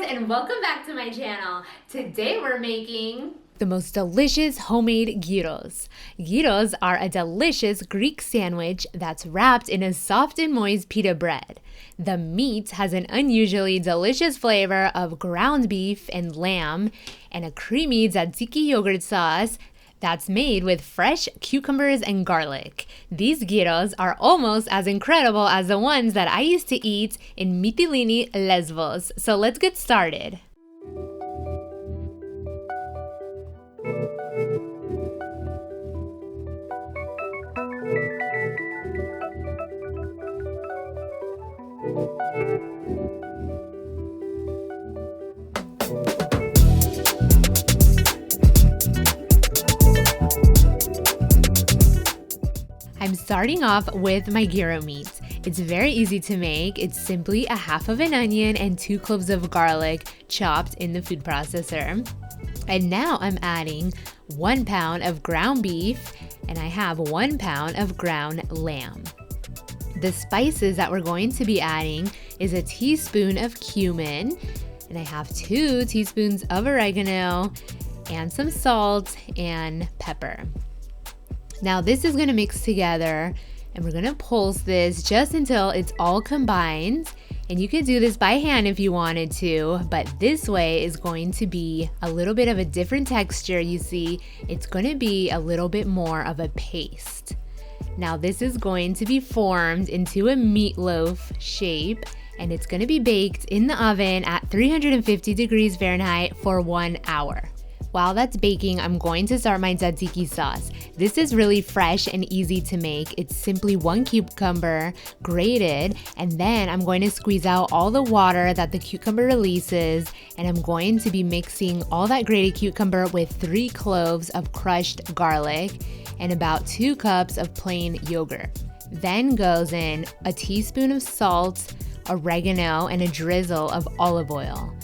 and welcome back to my channel. Today we're making the most delicious homemade gyros. Gyros are a delicious Greek sandwich that's wrapped in a soft and moist pita bread. The meat has an unusually delicious flavor of ground beef and lamb and a creamy tzatziki yogurt sauce that's made with fresh cucumbers and garlic. These gyros are almost as incredible as the ones that I used to eat in Mytilene, Lesbos. So let's get started. I'm starting off with my gyro meat. It's very easy to make. It's simply a half of an onion and 2 cloves of garlic chopped in the food processor. And now I'm adding 1 pound of ground beef and I have 1 pound of ground lamb. The spices that we're going to be adding is a teaspoon of cumin, and I have 2 teaspoons of oregano and some salt and pepper. Now this is going to mix together and we're going to pulse this just until it's all combined. And you could do this by hand if you wanted to, but this way is going to be a little bit of a different texture. You see, it's going to be a little bit more of a paste. Now this is going to be formed into a meatloaf shape and it's going to be baked in the oven at 350 degrees Fahrenheit for 1 hour. While that's baking, I'm going to start my tzatziki sauce. This is really fresh and easy to make. It's simply 1 cucumber grated, and then I'm going to squeeze out all the water that the cucumber releases, and I'm going to be mixing all that grated cucumber with 3 cloves of crushed garlic and about 2 cups of plain yogurt. Then goes in a teaspoon of salt, oregano, and a drizzle of olive oil.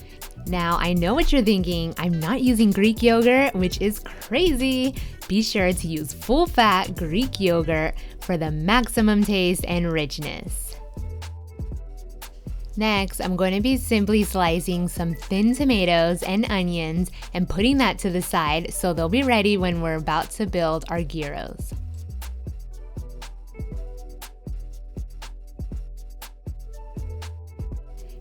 Now, I know what you're thinking, I'm not using Greek yogurt, which is crazy. Be sure to use full-fat Greek yogurt for the maximum taste and richness. Next, I'm going to be simply slicing some thin tomatoes and onions and putting that to the side so they'll be ready when we're about to build our gyros.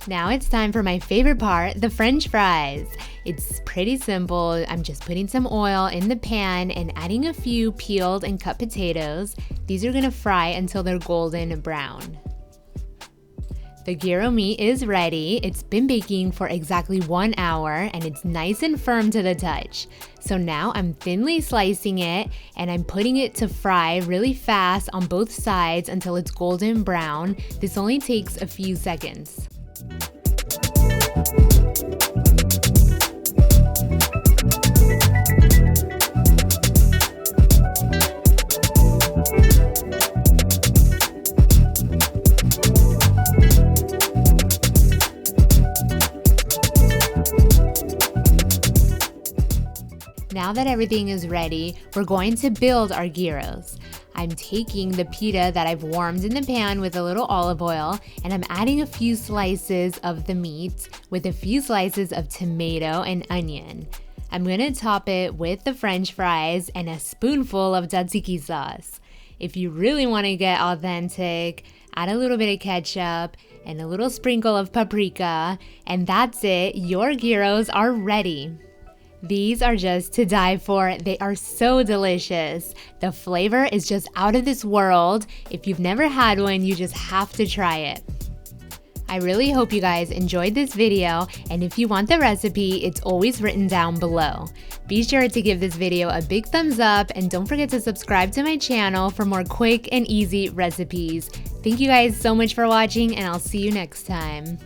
Now it's time for my favorite part, the French fries. It's pretty simple. I'm just putting some oil in the pan and adding a few peeled and cut potatoes. These are gonna fry until they're golden brown. The gyro meat is ready. It's been baking for exactly 1 hour and it's nice and firm to the touch. So now I'm thinly slicing it and I'm putting it to fry really fast on both sides until it's golden brown. This only takes a few seconds. Now that everything is ready, we're going to build our gyros. I'm taking the pita that I've warmed in the pan with a little olive oil and I'm adding a few slices of the meat with a few slices of tomato and onion. I'm going to top it with the French fries and a spoonful of tzatziki sauce. If you really want to get authentic, add a little bit of ketchup and a little sprinkle of paprika, and that's it. Your gyros are ready. These are just to die for. They are so delicious. The flavor is just out of this world. If you've never had one, you just have to try it. I really hope you guys enjoyed this video, and if you want the recipe, it's always written down below. Be sure to give this video a big thumbs up and don't forget to subscribe to my channel for more quick and easy recipes. Thank you guys so much for watching, and I'll see you next time.